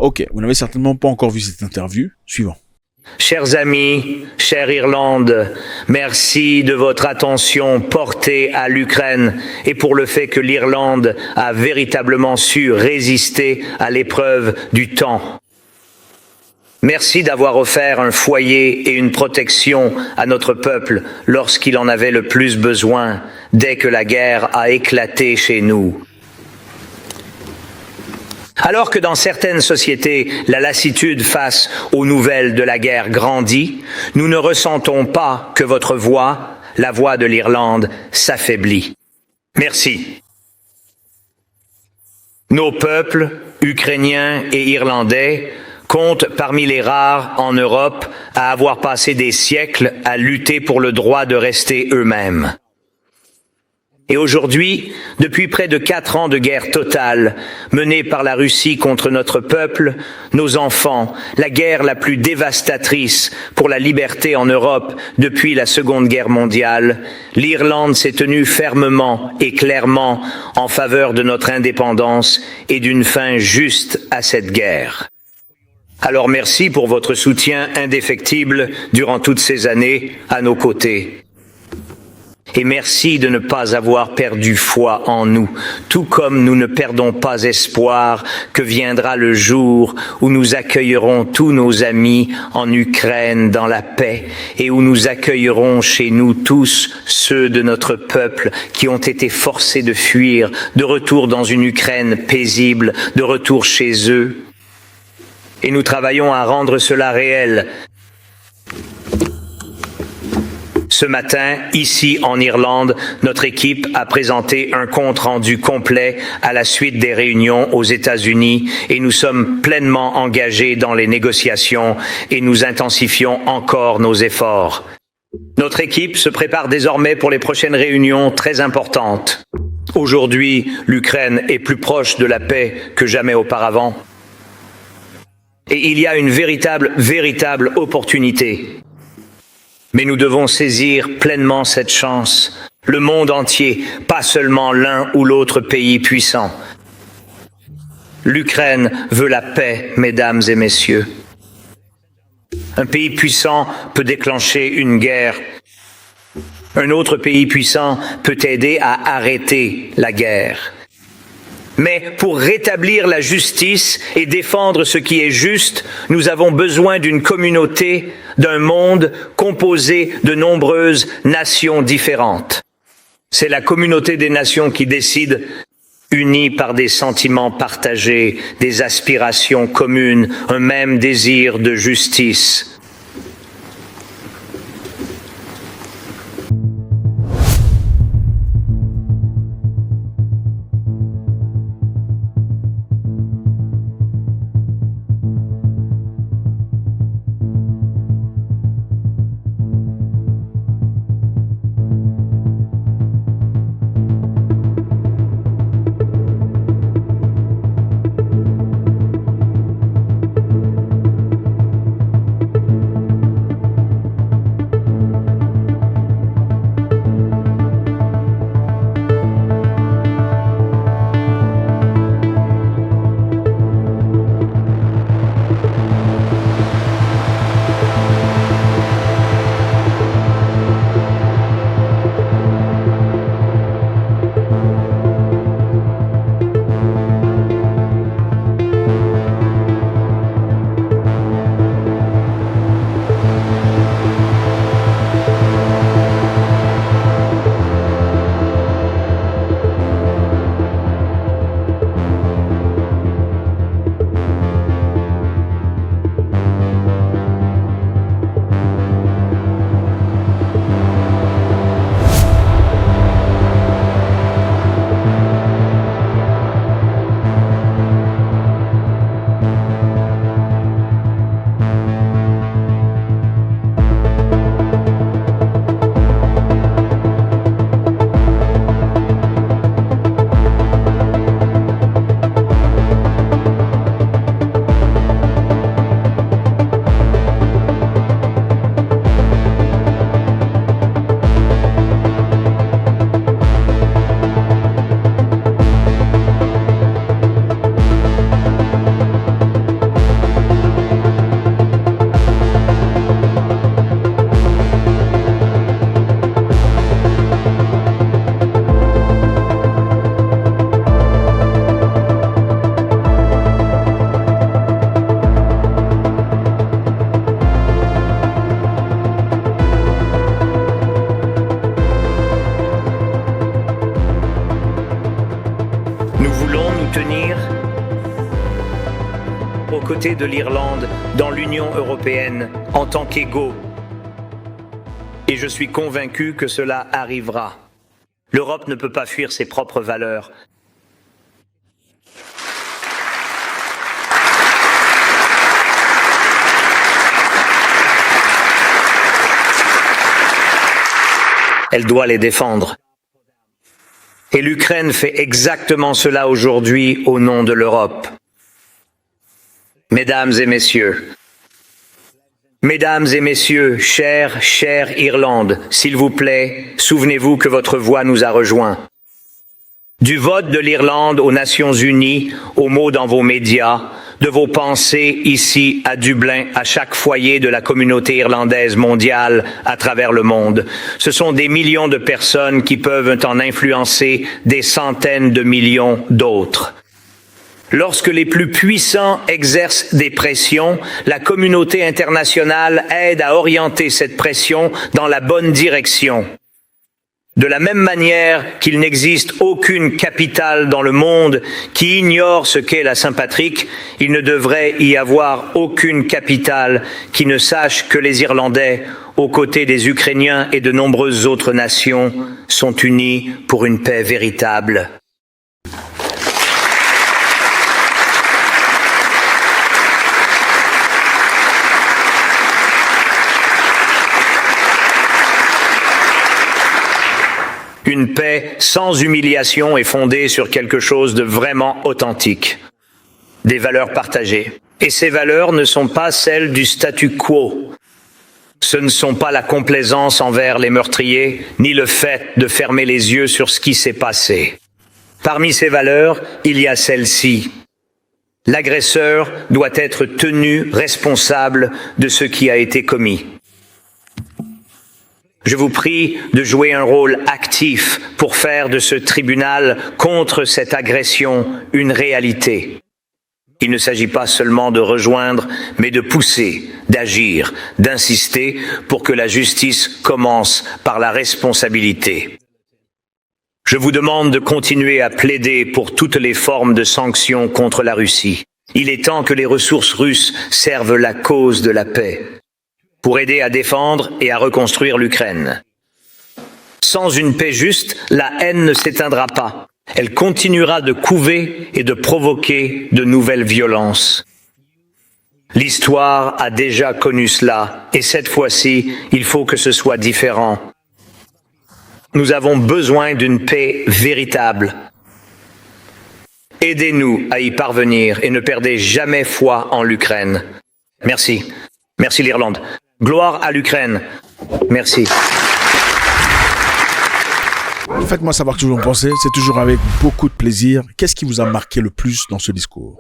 Ok, vous n'avez certainement pas encore vu cette interview. Suivant. Chers amis, chère Irlande, merci de votre attention portée à l'Ukraine et pour le fait que l'Irlande a véritablement su résister à l'épreuve du temps. Merci d'avoir offert un foyer et une protection à notre peuple lorsqu'il en avait le plus besoin, dès que la guerre a éclaté chez nous. Alors que dans certaines sociétés, la lassitude face aux nouvelles de la guerre grandit, nous ne ressentons pas que votre voix, la voix de l'Irlande, s'affaiblit. Merci. Nos peuples, ukrainiens et irlandais, comptent parmi les rares en Europe à avoir passé des siècles à lutter pour le droit de rester eux-mêmes. Et aujourd'hui, depuis près de 4 ans de guerre totale, menée par la Russie contre notre peuple, nos enfants, la guerre la plus dévastatrice pour la liberté en Europe depuis la Seconde Guerre mondiale, l'Irlande s'est tenue fermement et clairement en faveur de notre indépendance et d'une fin juste à cette guerre. Alors merci pour votre soutien indéfectible durant toutes ces années à nos côtés. Et merci de ne pas avoir perdu foi en nous, tout comme nous ne perdons pas espoir que viendra le jour où nous accueillerons tous nos amis en Ukraine dans la paix et où nous accueillerons chez nous tous ceux de notre peuple qui ont été forcés de fuir, de retour dans une Ukraine paisible, de retour chez eux. Et nous travaillons à rendre cela réel. Ce matin, ici en Irlande, notre équipe a présenté un compte-rendu complet à la suite des réunions aux États-Unis et nous sommes pleinement engagés dans les négociations et nous intensifions encore nos efforts. Notre équipe se prépare désormais pour les prochaines réunions très importantes. Aujourd'hui, l'Ukraine est plus proche de la paix que jamais auparavant. Et il y a une véritable opportunité. Mais nous devons saisir pleinement cette chance. Le monde entier, pas seulement l'un ou l'autre pays puissant. L'Ukraine veut la paix, mesdames et messieurs. Un pays puissant peut déclencher une guerre. Un autre pays puissant peut aider à arrêter la guerre. Mais pour rétablir la justice et défendre ce qui est juste, nous avons besoin d'une communauté, d'un monde composé de nombreuses nations différentes. C'est la communauté des nations qui décide, unie par des sentiments partagés, des aspirations communes, un même désir de justice. aux côtés de l'Irlande dans l'Union européenne en tant qu'égaux. Et je suis convaincu que cela arrivera. L'Europe ne peut pas fuir ses propres valeurs. Elle doit les défendre. Et l'Ukraine fait exactement cela aujourd'hui au nom de l'Europe. Mesdames et messieurs, chère Irlande, s'il vous plaît, souvenez-vous que votre voix nous a rejoints. Du vote de l'Irlande aux Nations Unies, aux mots dans vos médias, de vos pensées ici à Dublin, à chaque foyer de la communauté irlandaise mondiale à travers le monde. Ce sont des millions de personnes qui peuvent en influencer des centaines de millions d'autres. Lorsque les plus puissants exercent des pressions, la communauté internationale aide à orienter cette pression dans la bonne direction. De la même manière qu'il n'existe aucune capitale dans le monde qui ignore ce qu'est la Saint-Patrick, il ne devrait y avoir aucune capitale qui ne sache que les Irlandais, aux côtés des Ukrainiens et de nombreuses autres nations, sont unis pour une paix véritable. Une paix sans humiliation est fondée sur quelque chose de vraiment authentique, des valeurs partagées. Et ces valeurs ne sont pas celles du statu quo. Ce ne sont pas la complaisance envers les meurtriers, ni le fait de fermer les yeux sur ce qui s'est passé. Parmi ces valeurs, il y a celle-ci. L'agresseur doit être tenu responsable de ce qui a été commis. Je vous prie de jouer un rôle actif pour faire de ce tribunal contre cette agression une réalité. Il ne s'agit pas seulement de rejoindre, mais de pousser, d'agir, d'insister pour que la justice commence par la responsabilité. Je vous demande de continuer à plaider pour toutes les formes de sanctions contre la Russie. Il est temps que les ressources russes servent la cause de la paix, pour aider à défendre et à reconstruire l'Ukraine. Sans une paix juste, la haine ne s'éteindra pas. Elle continuera de couver et de provoquer de nouvelles violences. L'histoire a déjà connu cela, et cette fois-ci, il faut que ce soit différent. Nous avons besoin d'une paix véritable. Aidez-nous à y parvenir et ne perdez jamais foi en l'Ukraine. Merci. Merci l'Irlande. Gloire à l'Ukraine. Merci. Faites-moi savoir ce que vous en pensez. C'est toujours avec beaucoup de plaisir. Qu'est-ce qui vous a marqué le plus dans ce discours ?